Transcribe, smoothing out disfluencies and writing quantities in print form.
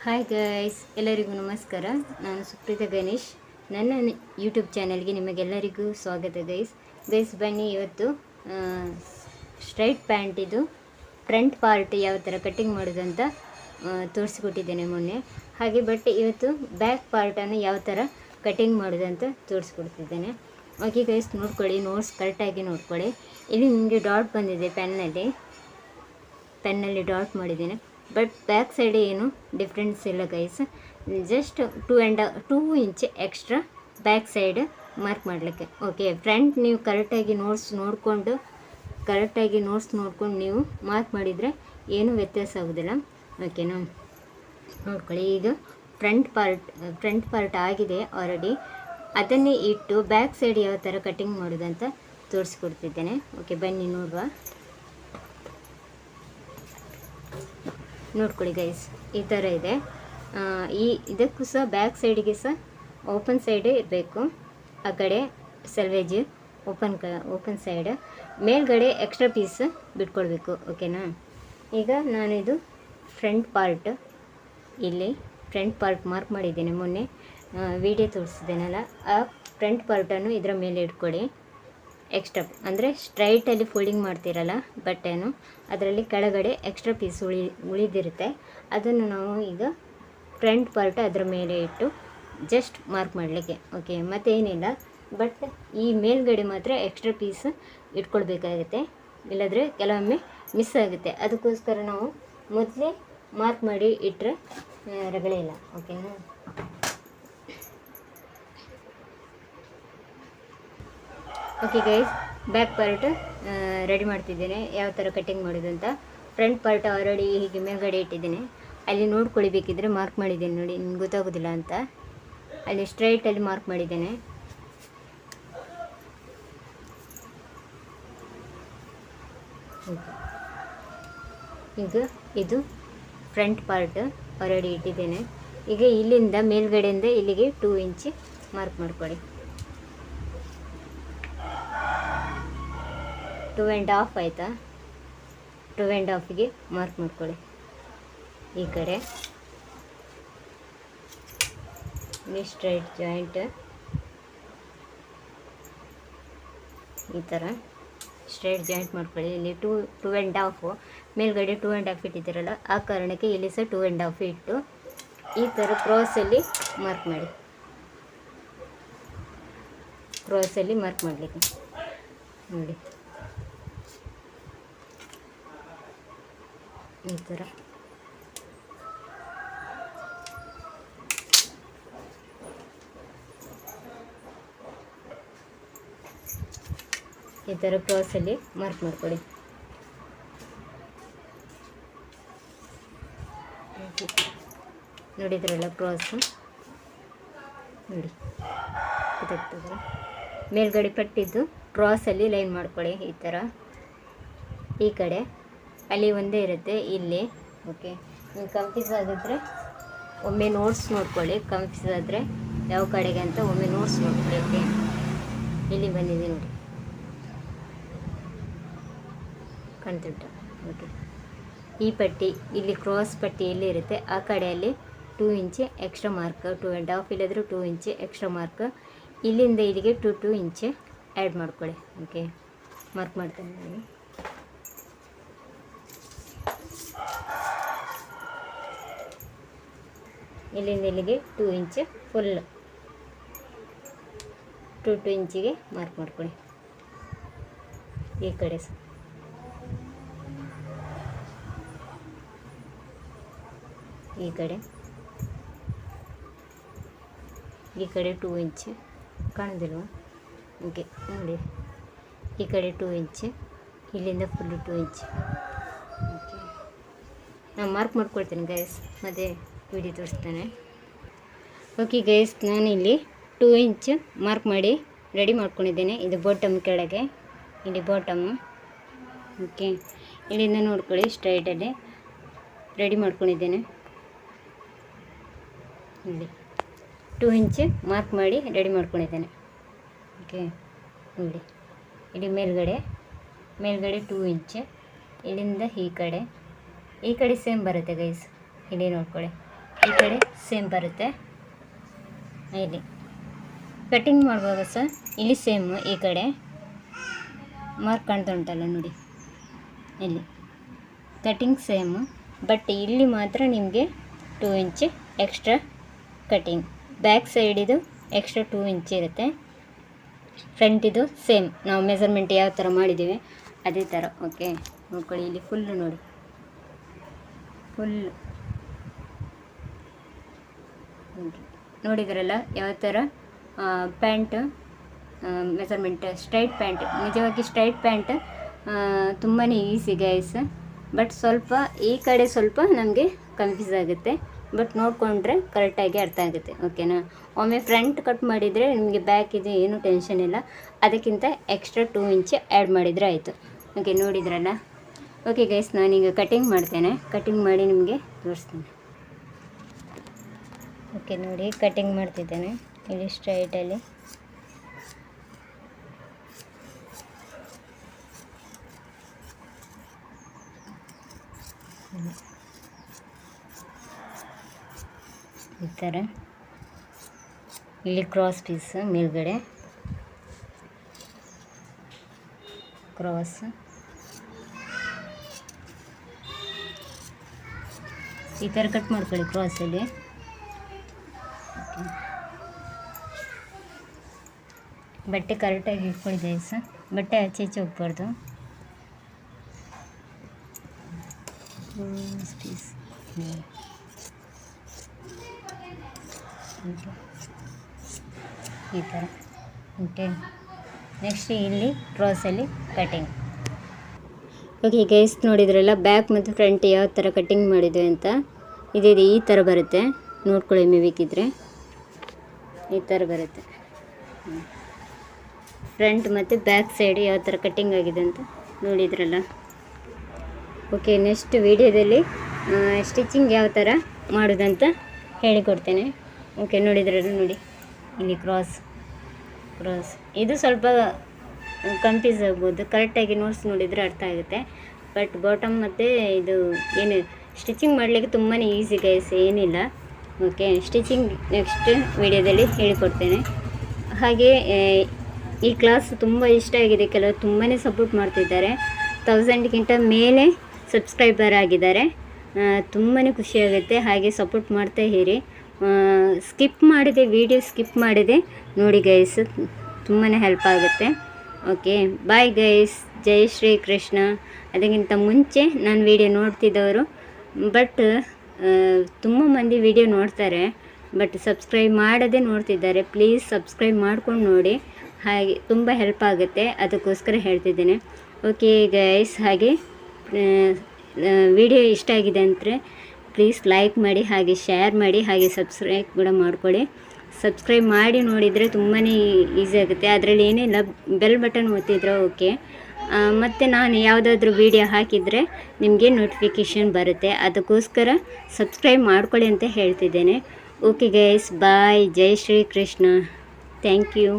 Hi guys, ಎಲ್ಲರಿಗೂ ನಮಸ್ಕಾರ. ನಾನು ಸುಪ್ರೀತಾ ಗಣೇಶ್. ನನ್ನ ಯೂಟ್ಯೂಬ್ ಚಾನಲ್ಗೆ ನಿಮಗೆಲ್ಲರಿಗೂ ಸ್ವಾಗತ ಗೈಸ್. ಬನ್ನಿ, ಇವತ್ತು ಸ್ಟ್ರೈಟ್ ಪ್ಯಾಂಟಿದು ಫ್ರಂಟ್ ಪಾರ್ಟ್ ಯಾವ ಥರ ಕಟ್ಟಿಂಗ್ ಮಾಡೋದಂತ ತೋರಿಸ್ಕೊಟ್ಟಿದ್ದೇನೆ ಮೊನ್ನೆ. ಹಾಗೆ ಬಟ್ ಇವತ್ತು ಬ್ಯಾಕ್ ಪಾರ್ಟನ್ನು ಯಾವ ಥರ ಕಟ್ಟಿಂಗ್ ಮಾಡೋದಂತ ತೋರಿಸ್ಕೊಡ್ತಿದ್ದೇನೆ. ಓಕೆ ಗೈಸ್, ನೋಡ್ಕೊಳ್ಳಿ, ನೋಟ್ಸ್ ಕರೆಕ್ಟಾಗಿ ನೋಡ್ಕೊಳ್ಳಿ. ಇಲ್ಲಿ ನಿಮಗೆ ಡಾಟ್ ಬಂದಿದೆ, ಪೆನ್ನಲ್ಲಿ ಡಾಟ್ ಮಾಡಿದ್ದೇನೆ. ಬಟ್ ಬ್ಯಾಕ್ ಸೈಡ್ ಏನು ಡಿಫ್ರೆನ್ಸ್ ಇಲ್ಲ guys. Just 2 inch extra back side mark ಮಾಡಲಿಕ್ಕೆ. ಓಕೆ, ಫ್ರಂಟ್ ನೀವು ಕರೆಕ್ಟಾಗಿ ನೋಟ್ಸ್ ನೋಡಿಕೊಂಡು ನೀವು ಮಾರ್ಕ್ ಮಾಡಿದರೆ ಏನೂ ವ್ಯತ್ಯಾಸ ಆಗೋದಿಲ್ಲ. ಓಕೆನಾ, ನೋಡ್ಕೊಳ್ಳಿ. ಈಗ ಫ್ರಂಟ್ ಪಾರ್ಟ್ ಆಗಿದೆ ಆಲ್ರೆಡಿ. ಅದನ್ನೇ ಇಟ್ಟು ಬ್ಯಾಕ್ ಸೈಡ್ ಯಾವ ಥರ ಕಟ್ಟಿಂಗ್ ಮಾಡೋದಂತ ತೋರಿಸ್ಕೊಡ್ತಿದ್ದೇನೆ. ಓಕೆ, ಬನ್ನಿ ನೋಡುವ. ನೋಡ್ಕೊಳ್ಳಿ ಗೈಸ್, ಈ ಥರ ಇದೆ. ಇದಕ್ಕೂ ಸಹ ಬ್ಯಾಕ್ ಸೈಡಿಗೆ ಸಹ ಓಪನ್ ಸೈಡೇ ಇರಬೇಕು. ಆ ಕಡೆ ಸೆಲ್ವೇಜ್ ಓಪನ್ ಸೈಡ್, ಮೇಲ್ಗಡೆ ಎಕ್ಸ್ಟ್ರಾ ಪೀಸ್ ಬಿಟ್ಕೊಳ್ಬೇಕು. ಓಕೆನಾ, ಈಗ ನಾನಿದು ಫ್ರಂಟ್ ಪಾರ್ಟ್ ಮಾರ್ಕ್ ಮಾಡಿದ್ದೇನೆ. ಮೊನ್ನೆ ವಿಡಿಯೋ ತೋರಿಸಿದ್ದೇನಲ್ಲ, ಆ ಫ್ರಂಟ್ ಪಾರ್ಟನ್ನು ಇದರ ಮೇಲೆ ಇಟ್ಕೊಳ್ಳಿ. ಎಕ್ಸ್ಟ್ರಾ ಅಂದರೆ ಸ್ಟ್ರೈಟಲ್ಲಿ ಫೋಲ್ಡಿಂಗ್ ಮಾಡ್ತೀರಲ್ಲ ಬಟ್ಟೆಯನ್ನು, ಅದರಲ್ಲಿ ಕೆಳಗಡೆ ಎಕ್ಸ್ಟ್ರಾ ಪೀಸ್ ಉಳಿದಿರುತ್ತೆ. ಅದನ್ನು ನಾವು ಈಗ ಫ್ರಂಟ್ ಪಾರ್ಟ್ ಅದರ ಮೇಲೆ ಇಟ್ಟು ಜಸ್ಟ್ ಮಾರ್ಕ್ ಮಾಡಲಿಕ್ಕೆ. ಓಕೆ, ಮತ್ತೇನಿಲ್ಲ. ಬಟ್ ಈ ಮೇಲ್ಗಡೆ ಮಾತ್ರ ಎಕ್ಸ್ಟ್ರಾ ಪೀಸ್ ಇಟ್ಕೊಳ್ಬೇಕಾಗುತ್ತೆ, ಇಲ್ಲಾಂದರೆ ಕೆಲವೊಮ್ಮೆ ಮಿಸ್ ಆಗುತ್ತೆ. ಅದಕ್ಕೋಸ್ಕರ ನಾವು ಮೊದಲೇ ಮಾರ್ಕ್ ಮಾಡಿ ಇಟ್ಟರೆ ರಗಳೆ ಇಲ್ಲ. ಓಕೆನಾ, okay guys, back part ready ಮಾಡ್ತಿದ್ದೇನೆ, ಯಾವ ಥರ ಕಟ್ಟಿಂಗ್ ಮಾಡೋದು ಅಂತ. ಫ್ರಂಟ್ ಪಾರ್ಟ್ ಆಲ್ರೆಡಿ ಹೀಗೆ ಮೇಲ್ಗಡೆ ಇಟ್ಟಿದ್ದೇನೆ. ಅಲ್ಲಿ ನೋಡ್ಕೊಳ್ಬೇಕಿದ್ರೆ ಮಾರ್ಕ್ ಮಾಡಿದ್ದೇನೆ ನೋಡಿ, ನಿಮ್ಗೆ ಗೊತ್ತಾಗೋದಿಲ್ಲ ಅಂತ. ಅಲ್ಲಿ ಸ್ಟ್ರೈಟಲ್ಲಿ ಮಾರ್ಕ್ ಮಾಡಿದ್ದೇನೆ. ಈಗ ಇದು ಫ್ರಂಟ್ ಪಾರ್ಟ್ ಆಲ್ರೆಡಿ ಇಟ್ಟಿದ್ದೇನೆ. ಈಗ ಇಲ್ಲಿಂದ ಮೇಲ್ಗಡೆಯಿಂದ ಇಲ್ಲಿಗೆ 2 ಇಂಚ್ ಮಾರ್ಕ್ ಮಾಡ್ಕೊಳ್ಳಿ. 2.5 ಆಯಿತಾ? 2.5ಗೆ ಮಾರ್ಕ್ ಮಾಡ್ಕೊಳ್ಳಿ. ಈ ಕಡೆ ಸ್ಟ್ರೈಟ್ ಜಾಯಿಂಟ್ ಈ ಥರ ಸ್ಟ್ರೈಟ್ ಜಾಯಿಂಟ್ ಮಾಡ್ಕೊಳ್ಳಿ. ಇಲ್ಲಿ 2.5 ಮೇಲ್ಗಡೆ 2.5 ಇಟ್ಟಿದ್ದೀರಲ್ಲ, ಆ ಕಾರಣಕ್ಕೆ ಇಲ್ಲಿ ಸಹ 2.5 ಇಟ್ಟು ಈ ಥರ ಕ್ರಾಸಲ್ಲಿ ಮಾರ್ಕ್ ಮಾಡಿ. ಕ್ರಾಸಲ್ಲಿ ಮಾರ್ಕ್ ಮಾಡಲಿಕ್ಕೆ ನೋಡಿ, ಈ ಥರ. ಈ ಥರ ಕ್ರಾಸಲ್ಲಿ ಮಾರ್ಕ್ ಮಾಡ್ಕೊಳ್ಳಿ. ನೋಡಿದ್ರಲ್ಲ ಕ್ರಾಸ್ ನೋಡಿ, ಗೊತ್ತಾಗ್ತದೆ. ಮೇಲ್ಗಡೆ ಪಟ್ಟಿದ್ದು ಕ್ರಾಸಲ್ಲಿ ಲೈನ್ ಮಾಡ್ಕೊಳ್ಳಿ. ಈ ಥರ ಈ ಕಡೆ ಅಲ್ಲಿ ಒಂದೇ ಇರುತ್ತೆ, ಇಲ್ಲಿ. ಓಕೆ, ನೀವು ಕನ್ಫ್ಯೂಸ್ ಆಗಿದ್ರೆ ಒಮ್ಮೆ ನೋಟ್ಸ್ ನೋಡ್ಕೊಳ್ಳಿ. ಕನ್ಫ್ಯೂಸ್ ಆದರೆ ಯಾವ ಕಡೆಗೆ ಅಂತ ಒಮ್ಮೆ ನೋಟ್ಸ್ ನೋಡ್ಕೊಳ್ಳಿ. ಓಕೆ, ಇಲ್ಲಿ ಬಂದಿದೆ ನೋಡಿ, ಕಾಣ್ತುಂಟ. ಓಕೆ, ಈ ಪಟ್ಟಿ ಇಲ್ಲಿ ಕ್ರಾಸ್ ಪಟ್ಟಿ ಎಲ್ಲಿ ಇರುತ್ತೆ ಆ ಕಡೆಯಲ್ಲಿ 2 ಇಂಚ್ ಎಕ್ಸ್ಟ್ರಾ ಮಾರ್ಕ್, 2.5 ಇಲ್ಲದ್ರೆ 2 ಇಂಚ್ ಎಕ್ಸ್ಟ್ರಾ ಮಾರ್ಕ್. ಇಲ್ಲಿಂದ ಇಲ್ಲಿಗೆ 2 ಇಂಚ್ ಆ್ಯಡ್ ಮಾಡ್ಕೊಳ್ಳಿ. ಓಕೆ, ಮಾರ್ಕ್ ಮಾಡ್ತೇನೆ ನಾನು. ಇಲ್ಲಿಂದ ಇಲ್ಲಿಗೆ 2 ಇಂಚ್ ಫುಲ್ 2 ಇಂಚಿಗೆ ಮಾರ್ಕ್ ಮಾಡ್ಕೊಳ್ಳಿ. ಈ ಕಡೆ ಸಹ ಈ ಕಡೆ 2 ಇಂಚ್ ಕಾಣೋದಿಲ್ವ? ಓಕೆ, ನೋಡಿ, ಈ ಕಡೆ 2 ಇಂಚ್, ಇಲ್ಲಿಂದ ಫುಲ್ಲು 2 ಇಂಚ್. ಓಕೆ, ನಾನು ಮಾರ್ಕ್ ಮಾಡ್ಕೊಳ್ತೇನೆ ಗೈಸ್, ಮತ್ತು ವಿಡಿಯೋ ತೋರಿಸ್ತೇನೆ. ಓಕೆ ಗೈಸ್, ನಾನಿಲ್ಲಿ 2 ಇಂಚ್ ಮಾರ್ಕ್ ಮಾಡಿ ರೆಡಿ ಮಾಡ್ಕೊಂಡಿದ್ದೇನೆ. ಇದು ಬಾಟಮ್ ಕೆಳಗೆ, ಇಲ್ಲಿ ಬಾಟಮು. ಓಕೆ, ಇಲ್ಲಿಂದ ನೋಡ್ಕೊಳ್ಳಿ, ಸ್ಟ್ರೈಟಲ್ಲಿ ರೆಡಿ ಮಾಡ್ಕೊಂಡಿದ್ದೇನೆ. ಇಲ್ಲಿ 2 ಇಂಚ್ ಮಾರ್ಕ್ ಮಾಡಿ ರೆಡಿ ಮಾಡ್ಕೊಂಡಿದ್ದೇನೆ. ಓಕೆ, ನೋಡಿ, ಇಲ್ಲಿ ಮೇಲ್ಗಡೆ 2 ಇಂಚ್, ಇಲ್ಲಿಂದ ಈ ಕಡೆ ಸೇಮ್ ಬರುತ್ತೆ ಗೈಸ್. ಇಲ್ಲಿ ನೋಡ್ಕೊಳ್ಳಿ, ಈ ಕಡೆ ಸೇಮ್ ಬರುತ್ತೆ. ಇಲ್ಲಿ ಕಟಿಂಗ್ ಮಾಡುವಾಗ ಸಹ ಇಲ್ಲಿ ಸೇಮ್ ಈ ಕಡೆ ಮಾರ್ಕ್ ಕಾಣ್ತಾ ಉಂಟಲ್ಲ ನೋಡಿ, ಇಲ್ಲಿ ಕಟಿಂಗ್ ಸೇಮು, ಬಟ್ ಇಲ್ಲಿ ಮಾತ್ರ ನಿಮಗೆ 2 ಇಂಚ್ ಎಕ್ಸ್ಟ್ರಾ ಕಟಿಂಗ್. ಬ್ಯಾಕ್ ಸೈಡಿದು ಎಕ್ಸ್ಟ್ರಾ 2 ಇಂಚ್ ಇರುತ್ತೆ. ಫ್ರಂಟಿದು ಸೇಮ್ ನಾವು ಮೆಜರ್ಮೆಂಟ್ ಯಾವ ಥರ ಮಾಡಿದ್ದೀವಿ ಅದೇ ಥರ. ಓಕೆ, ನೋಡ್ಕೊಳ್ಳಿ ಇಲ್ಲಿ ಫುಲ್ಲು ನೋಡಿ, ಫುಲ್ಲು ನೋಡಿದ್ರಲ್ಲ ಯಾವ ಥರ ಪ್ಯಾಂಟ್ ಮೆಜರ್ಮೆಂಟ್. ಸ್ಟ್ರೈಟ್ ಪ್ಯಾಂಟ್, ನಿಜವಾಗಿ ಸ್ಟ್ರೈಟ್ ಪ್ಯಾಂಟ್ ತುಂಬಾ ಈಸಿ ಗೈಸ್, ಬಟ್ ಸ್ವಲ್ಪ ಈ ಕಡೆ ಸ್ವಲ್ಪ ನಮಗೆ ಕನ್ಫ್ಯೂಸ್ ಆಗುತ್ತೆ, ಬಟ್ ನೋಡಿಕೊಂಡ್ರೆ ಕರೆಕ್ಟಾಗಿ ಅರ್ಥ ಆಗುತ್ತೆ. ಓಕೆನಾ? ಒಮ್ಮೆ ಫ್ರಂಟ್ ಕಟ್ ಮಾಡಿದರೆ ನಿಮಗೆ ಬ್ಯಾಕ್ ಇದು ಏನೂ ಟೆನ್ಷನ್ ಇಲ್ಲ, ಅದಕ್ಕಿಂತ ಎಕ್ಸ್ಟ್ರಾ 2 ಇಂಚ್ ಆ್ಯಡ್ ಮಾಡಿದರೆ ಆಯಿತು. ಓಕೆ, ನೋಡಿದ್ರಲ್ಲ. ಓಕೆ ಗೈಸ್, ನಾನೀಗ ಕಟಿಂಗ್ ಮಾಡ್ತೇನೆ. ಕಟಿಂಗ್ ಮಾಡಿ ನಿಮಗೆ ತೋರಿಸ್ತೇನೆ. ಓಕೆ ನೋಡಿ, ಕಟಿಂಗ್ ಮಾಡ್ತಿದ್ದೇನೆ ಇಲ್ಲಿ ಸ್ಟ್ರೈಟಲ್ಲಿ. ಈ ಥರ ಇಲ್ಲಿ ಕ್ರಾಸ್ ಪೀಸ್ ಮೇಲ್ಗಡೆ ಕ್ರಾಸ್, ಈ ಥರ ಕಟ್ ಮಾಡ್ಕೊಳ್ಳಿ ಕ್ರಾಸಲ್ಲಿ. ಬಟ್ಟೆ ಕರೆಕ್ಟಾಗಿ ಇಟ್ಕೊಳ್ಳಿ ಗೈಸ್, ಬಟ್ಟೆ ಆಚೆ ಈಚೆ ಹೋಗ್ಬಾರ್ದು. ಪೀಸ್ ಈ ಥರ. ಓಕೆ, ನೆಕ್ಸ್ಟ್ ಇಲ್ಲಿ ಕ್ರಾಸಲ್ಲಿ ಕಟಿಂಗ್. ಓಕೆ ಗೈಸ್, ನೋಡಿದ್ರಲ್ಲ ಬ್ಯಾಕ್ ಮತ್ತು ಫ್ರಂಟ್ ಯಾವ ಥರ ಕಟಿಂಗ್ ಮಾಡಿದೆ ಅಂತ. ಇದೇ ಈ ಥರ ಬರುತ್ತೆ, ನೋಡ್ಕೊಳ್ಳಿ ಬೇಕಿದ್ರೆ ಈ ಥರ ಬರುತ್ತೆ. ಫ್ರಂಟ್ ಮತ್ತು ಬ್ಯಾಕ್ ಸೈಡ್ ಯಾವ ಥರ ಕಟ್ಟಿಂಗ್ ಆಗಿದೆ ಅಂತ ನೋಡಿದ್ರಲ್ಲ. ಓಕೆ, ನೆಕ್ಸ್ಟ್ ವಿಡಿಯೋದಲ್ಲಿ ಸ್ಟಿಚಿಂಗ್ ಯಾವ ಥರ ಮಾಡೋದಂತ ಹೇಳಿಕೊಡ್ತೇನೆ. ಓಕೆ, ನೋಡಿದ್ರಲ್ಲ ನೋಡಿ, ಇಲ್ಲಿ ಕ್ರಾಸ್ ಇದು ಸ್ವಲ್ಪ ಕನ್ಫ್ಯೂಸ್ ಆಗ್ಬೋದು, ಕರೆಕ್ಟಾಗಿ ನೋಟ್ಸ್ ನೋಡಿದರೆ ಅರ್ಥ ಆಗುತ್ತೆ. ಬಟ್ ಬಾಟಮ್ ಮತ್ತು ಇದು ಏನು ಸ್ಟಿಚಿಂಗ್ ಮಾಡಲಿಕ್ಕೆ ತುಂಬಾ ಈಸಿ ಗೈಸ್, ಏನಿಲ್ಲ. ಓಕೆ, ಸ್ಟಿಚಿಂಗ್ ನೆಕ್ಸ್ಟ್ ವಿಡಿಯೋದಲ್ಲಿ ಹೇಳಿಕೊಡ್ತೇನೆ. ಹಾಗೆ ಈ ಕ್ಲಾಸ್ ತುಂಬ ಇಷ್ಟ ಆಗಿದೆ, ಕೆಲವರು ತುಂಬಾ ಸಪೋರ್ಟ್ ಮಾಡ್ತಿದ್ದಾರೆ. 1000ಕ್ಕಿಂತ ಮೇಲೆ ಸಬ್ಸ್ಕ್ರೈಬರ್ ಆಗಿದ್ದಾರೆ, ತುಂಬಾ ಖುಷಿಯಾಗುತ್ತೆ. ಹಾಗೆ ಸಪೋರ್ಟ್ ಮಾಡ್ತಾ ಇರಿ. ಸ್ಕಿಪ್ ಮಾಡಿದೆ, ವಿಡಿಯೋ ಸ್ಕಿಪ್ ಮಾಡಿದೆ ನೋಡಿ ಗೈಸ್, ತುಂಬಾ ಹೆಲ್ಪ್ ಆಗುತ್ತೆ. ಓಕೆ, ಬಾಯ್ ಗೈಸ್, ಜೈ ಶ್ರೀ ಕೃಷ್ಣ. ಅದಕ್ಕಿಂತ ಮುಂಚೆ ನಾನು ವಿಡಿಯೋ ನೋಡ್ತಿದ್ದವರು, ಬಟ್ ತುಂಬ ಮಂದಿ ವಿಡಿಯೋ ನೋಡ್ತಾರೆ, ಬಟ್ ಸಬ್ಸ್ಕ್ರೈಬ್ ಮಾಡದೆ ನೋಡ್ತಿದ್ದಾರೆ. ಪ್ಲೀಸ್ ಸಬ್ಸ್ಕ್ರೈಬ್ ಮಾಡ್ಕೊಂಡು ನೋಡಿ, ಹಾಗೆ ತುಂಬ ಹೆಲ್ಪ್ ಆಗುತ್ತೆ, ಅದಕ್ಕೋಸ್ಕರ ಹೇಳ್ತಿದ್ದೇನೆ. ಓಕೆ ಗೈಸ್, ಹಾಗೆ ವಿಡಿಯೋ ಇಷ್ಟ ಆಗಿದೆ ಅಂದರೆ ಪ್ಲೀಸ್ ಲೈಕ್ ಮಾಡಿ, ಹಾಗೆ ಶೇರ್ ಮಾಡಿ, ಹಾಗೆ ಸಬ್ಸ್ಕ್ರೈಬ್ ಕೂಡ ಮಾಡ್ಕೊಳ್ಳಿ. ಸಬ್ಸ್ಕ್ರೈಬ್ ಮಾಡಿ ನೋಡಿದರೆ ತುಂಬಾ ಈಸಿ ಆಗುತ್ತೆ. ಅದರಲ್ಲಿ ಏನಿಲ್ಲ, ಬೆಲ್ ಬಟನ್ ಒತ್ತಿದ್ರೆ ಓಕೆ. ಮತ್ತು ನಾನು ಯಾವುದಾದ್ರೂ ವಿಡಿಯೋ ಹಾಕಿದರೆ ನಿಮಗೆ ನೋಟಿಫಿಕೇಷನ್ ಬರುತ್ತೆ, ಅದಕ್ಕೋಸ್ಕರ ಸಬ್ಸ್ಕ್ರೈಬ್ ಮಾಡ್ಕೊಳ್ಳಿ ಅಂತ ಹೇಳ್ತಿದ್ದೇನೆ. ಓಕೆ ಗೈಸ್, ಬಾಯ್, ಜೈ ಶ್ರೀ ಕೃಷ್ಣ. Thank you.